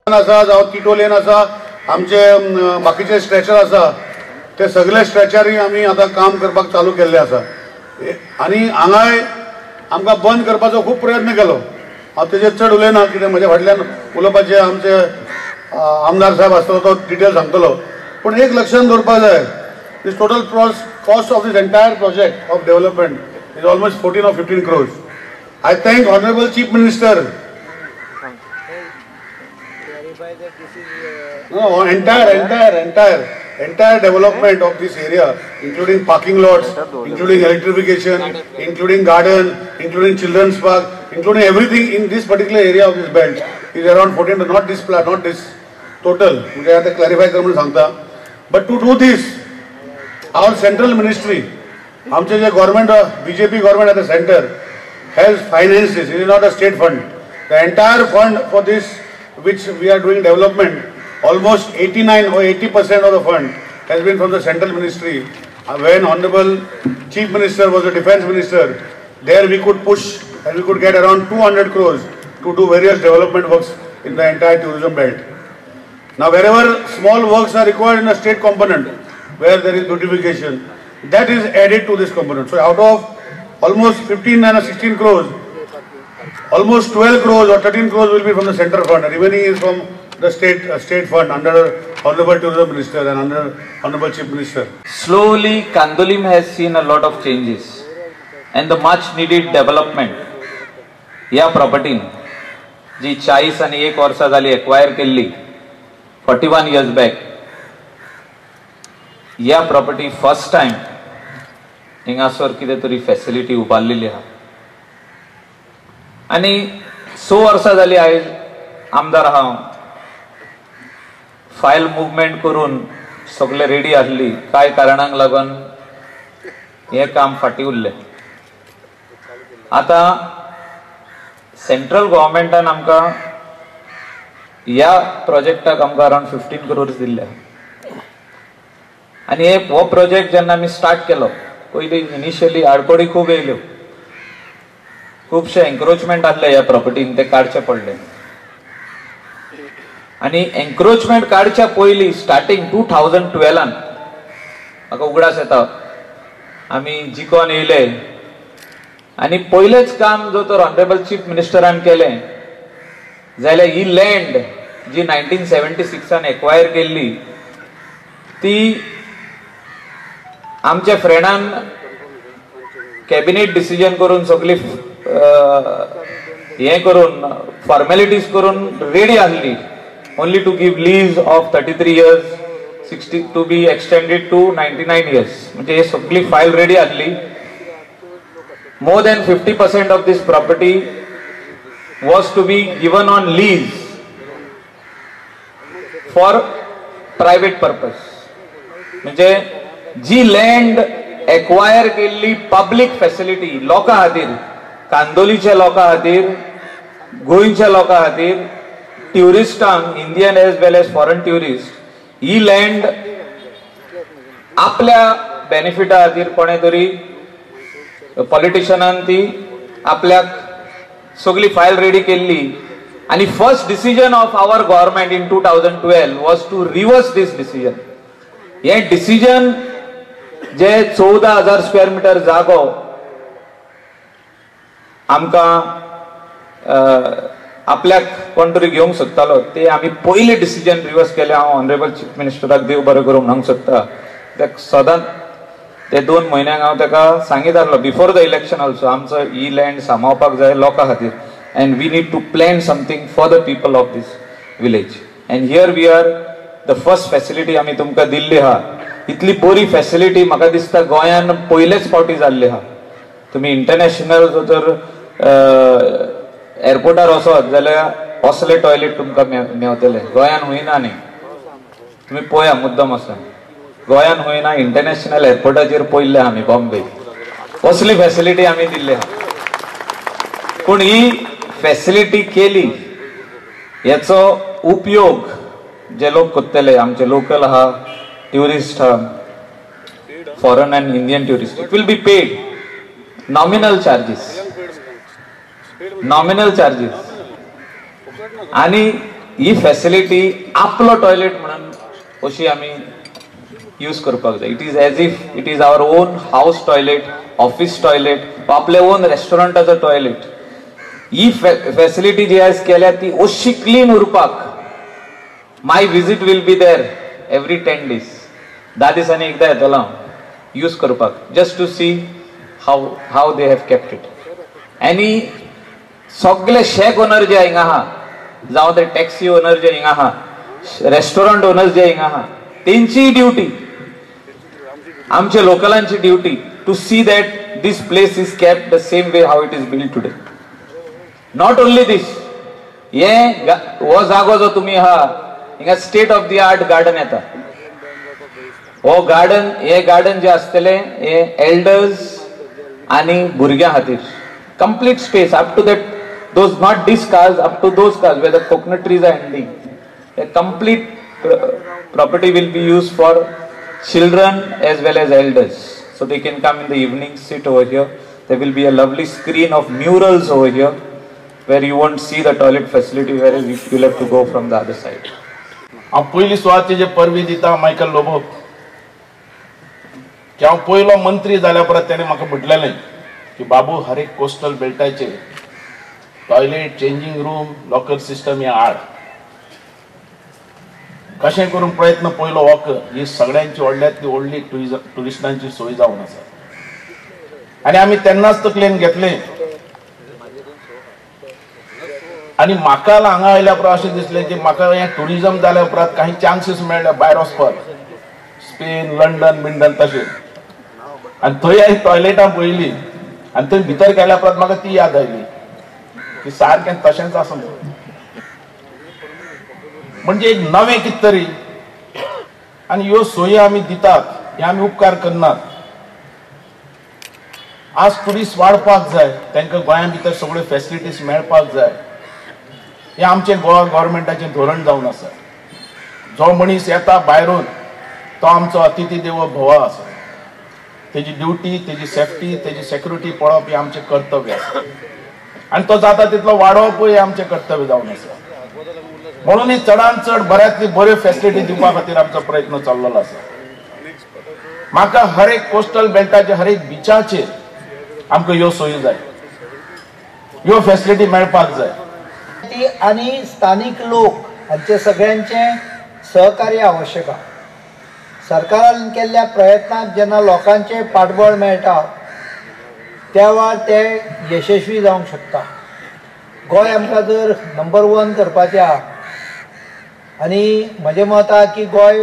आसा जावं किटो लेन आसा आमचे बाकीचे स्ट्रेचर आसा ते सगळे स्ट्रेचरी आमी आतां काम करपाक चालू केल्ले आसा आनी हांगाय आमकां बंद करपाचो खूब प्रयत्न केलो। हांव तेजेर चड उलयना कित्याक म्हज्या फाटल्यान उलोवपाचे आमचे आमदार साहेब आसतलो तो डिटेल सांगतलो। पूण एक लक्षांत दवरपाक जाय this total cost of this entire project of development is almost 14 or 15 crores. I thank Honorable Chief Minister. No, entire development of this area, including parking lots, including electrification, including garden, including children's park, including everything in this particular area of this belt is around 14, not this total. मुझे यहाँ तक clarify करना सांगता. But to do this, our central ministry, आमचे जे government, BJP government at the center, has financed this. It is not a state fund. The entire fund for this, which we are doing development, almost 89 or 80% of the fund has been from the central ministry. When Honorable Chief Minister was the Defence Minister, there we could push and we could get around 200 crores to do various development works in the entire tourism belt. Now wherever small works are required in a state component, where there is beautification, that is added to this component. So out of almost 15 and 16 crores, almost 12 crores or 13 crores will be from the center fund, and remaining is from the state fund under Honorable Tourism Minister and under Honorable Chief Minister. Slowly, Kandolim has seen a lot of changes and the much needed development. या property जी 40 आणि 1 वर्षा झाली acquire केली 41 years back. या property first time हिंगासवर कितें तरी facility उबारलेली आहा आणि 6 वर्सां जाली आयज आमदार हांव फायल मुवमेंट करून सगळे रेडी आसली काय कारणांक लागून हे काम फाटी उरले। आता सेंट्रल गव्हर्नमेंटान आमकां या प्रोजेक्टाक आमकां अराउंड 15 crores दिल्ले आणि हो प्रोजेक्ट जेन्ना आमी स्टार्ट केलो पयली इनिशियली आडकोडी खूब येयल्यो खुबशे एन्क्रोचमेंट आसले ह्या प्रॉपर्टीन ते काडचे पडले आणि एन्क्रोचमेंट काडच्या पयली स्टार्टिंग 2012 म्हाका उगडास येता आमी जिकोन येयले आणि पयलेच काम जो तर ऑनरेबल चीफ मिनिस्टरान केलें जाल्यार ही लँड जी 1976 एक्वायर केल्ली ती आमच्या फ्रेंडान कॅबिनेट डिसिजन करून सगळी हे करून फॉर्मॅलिटीज करून रेडी आसली only to give lease of 33 years 60 to be extended to 99 years म्हणजे हे सगळी फाईल रेडी आसली। More than 50% of this property was to be given on lease for private purpose म्हणजे जी लँड एक्वायर केल्ली public facility लोकां खातीर कांदोलीच्या लोकां खातीर गोंयच्या लोकां खातीर ट्युरिस्टांक Indian as well as foreign tourist ही लँड आपल्या बेनिफिटा खातीर कोणे तरी पॉलिटिशियनान ती आपल्याक सगळी फायल रेडी केल्ली आणि first decision of our government in 2012 was to reverse this decision. हे डिसिजन जे 14,000 स्क्वेअर मीटर जागो आमकां आपल्याक कोण तरी घेवंक सोदतालो ते आमी पयले डिसिजन रिवर्स केले। हांव ऑनरेबल चीफ मिनिस्टराक देव बरें करूं म्हणूंक सोदता ताका सदांच ते 2 म्हयन्यांक हांव ताका सांगीत आसलो बिफोर द इलेक्शन ऑल्सो आमचो ही लँड सांबाळपाक जाय लोकां खातीर and we need to plan something for the people of this village and here we are the first facility आमी तुमकां दिल्ली आहा। इतली बरी फॅसिलिटी म्हाका दिसता गोंयान पयलेच फावटी जाल्ली आहा। तुम्ही इंटरनॅशनल जर एअरपोर्टार वचत जाल्यार असले टॉयलेट तुमकां मेवतले गोंयान होईना न्ही तुम्ही पळया मुद्दम वचून गोंयान होईना इंटरनॅशनल एअरपोर्टाचेर पयल्ले आमी बॉम्बे असली फॅसिलिटी आमी दिल्ली आहा। पूण ही फॅसिलिटी केली याचो उपयोग जे लोक करतले आमचे लोकल आहा tourist foreign and Indian tourists, it will be paid nominal charges आणि ही फॅसिलिटी आपलो टॉयलेट म्हणून अशी आमी यूज करपाक जाय. It is as if it is our own house toilet, office toilet, आपले ओन रेस्टॉरंटाचो टॉयलेट. ही फॅसिलिटी जी आज केल्या ती अशी क्लीन उरपाक my visit will be there every 10 days. 10 दिसांनी एकदा येतलो हांव यूज करपाक, just to see how they have kept it. आनी सगळे शेक ओनर जे हिंगा आहा, जावं ते टॅक्सी ओनर जे हिंगा आहा, रेस्टॉरंट ओनर्स जे हिंगा आहा, तेंची ड्युटी, आमच्या लोकलांची duty to see that this place is kept the same way how it is build today. Not only this, हो जागो जो तुम्ही आहा हिंगा state of the art garden येता. हो गार्डन, हे गार्डन जे आसतले हे एल्डर्स आणि भुरग्यां खातीर complete space up to that those not this cars up to those cars where the coconut trees are ending. A complete property will be used for children as well as elders, so they can come in the evening, sit over here. There will be a lovely screen of murals over here where you won't see the toilet facility, whereas you'll have to go from the other side. हांव पयली सुवातेर जे परवी दिता Michael Lobo की हांव पयलो मंत्री जाल्या परत ताणें म्हाका म्हटलेलें की बाबू हर एक कोस्टल बेल्टाचेर toilet, changing room, locker system हे हाड. कशें करून प्रयत्न पयलो हो कर. ही सगळ्यांची व्हडल्यांतली व्हडली टुरिस्टांची सोय जावन आसा. आनी आमी तेन्नाच तकलेन घेतलें. आनी म्हाका हांगा आयल्या उपरांत अशें दिसलें की म्हाका हें टुरिजम जाल्या उपरांत काही चान्सीस मेळ्ळे भायर वचपाक, स्पेन, लंडन, बिंडन तशें. आनी थंय हांवें टॉयलेटां पळयलीं आनी थंय भितर गेल्या उपरांत म्हाका ती याद आयली की सारकें तशेंच आसा म्हणून. म्हणजे एक नवें कितें तरी. आनी ह्यो सोयी आमी दितात, हे आमी उपकार करनात. आज टुरिस्ट वाडपाक जाय, तांकां गोंया भितर सगळ्यो फॅसिलिटीज मेळपाक जाय. हे आमचें गोवा गव्हर्मेंटाचें धोरण जावन आसा. जो मनीस येता भायरून तो आमचो अतिथी देवो भव आसा. तेजी ड्युटी, तेजी सेफ्टी, तेजी सेक्युरिटी पळोवप हे आमचें कर्तव्य आसा. आनी तो जाता तितलो वाडोवपूय हे आमचें कर्तव्य जावन आसा. म्हणून ही चडांत चड बऱ्यांतली बऱ्यो फॅसिलिटी दिवपा खातीर आमचो प्रयत्न चल्लेलो आसा. म्हाका हर एक कोस्टल बेल्टाचेर, हर एक बिचाचेर आमकां ह्यो सोयी जाय, ह्यो फॅसिलिटी मेळपाक जाय. आणि स्थानिक लोक हांचे सगळ्यांचे सहकार्य आवश्यक आहे. सरकारान केल्ल्या प्रयत्नाक जेन्ना लोकांचे पाठबळ मेळटा तेव्हा ते यशस्वी जावंक शकता. गोंय आमकां जर नंबर 1 करपाचें आहा आनी म्हजें मत आहा की गोंय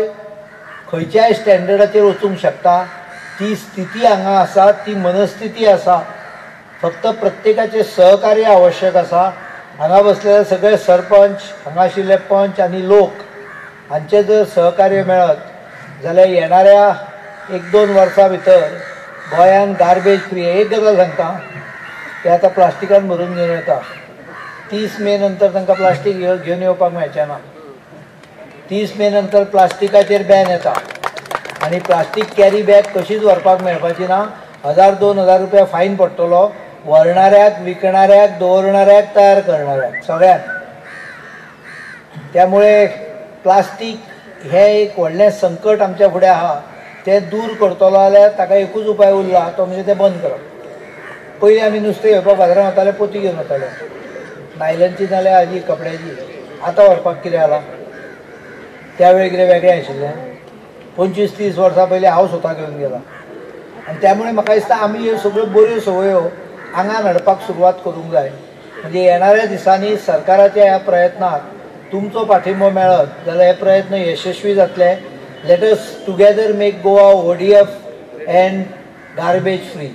खंयच्याय स्टँडर्डाचेर वचूंक शकता. ती स्थिती हांगा आसा, ती मनस्थिती आसा. फक्त प्रत्येकाचें सहकार्य आवश्यक आसा. हांगा बसलेले सगळे सरपंच, हांगा आशिल्ले पंच आनी लोक हांचे जर सहकार्य मेळत जाल्यार येणाऱ्या 1-2 वर्सां भितर गोंयान गार्बेज फ्री. एक गजाल सांगता, ते आतां प्लास्टिकान भरून घेवन येता. 30 मे नंतर तांकां प्लास्टीक घेवन येवपाक मेळचें ना. 30 मे नंतर प्लास्टिकाचेर बॅन येता आनी प्लास्टीक कॅरी बॅग कशीच व्हरपाक मेळपाची ना. 1000-2000 रुपया फायन पडटलो व्हरणाऱ्याक, विकणाऱ्याक, दवरणाऱ्याक, तयार करणाऱ्याक, सगळ्यांक. त्यामुळे प्लास्टीक हे एक व्हडलें संकट आमच्या फुडें आहा. तें दूर करतलो जाल्यार ताका एकूच उपाय उरला, तो म्हणजे तें बंद करप. पयलीं आमी नुस्तें घेवपाक बाजारांत वताले, पोती घेवन वताले, नायलनची नाल्यार हाजी कपड्याची. आतां व्हरपाक कितें जालां? त्या वेळी कितें वेगळें आशिल्लें? 25-30 वर्सां पयलीं हांव स्वता घेवन गेला. आनी त्यामुळे म्हाका दिसता आमी ह्यो सगळ्यो बऱ्यो संवयो आंगान हाडपाक सुरवात करूंक जाय. म्हणजे येणाऱ्या दिसांनी सरकाराच्या ह्या प्रयत्नाक तुमचो पाठिंबो मेळत जाल्यार हे प्रयत्न यशस्वी जातले. Let us together make Goa ODF end garbage free.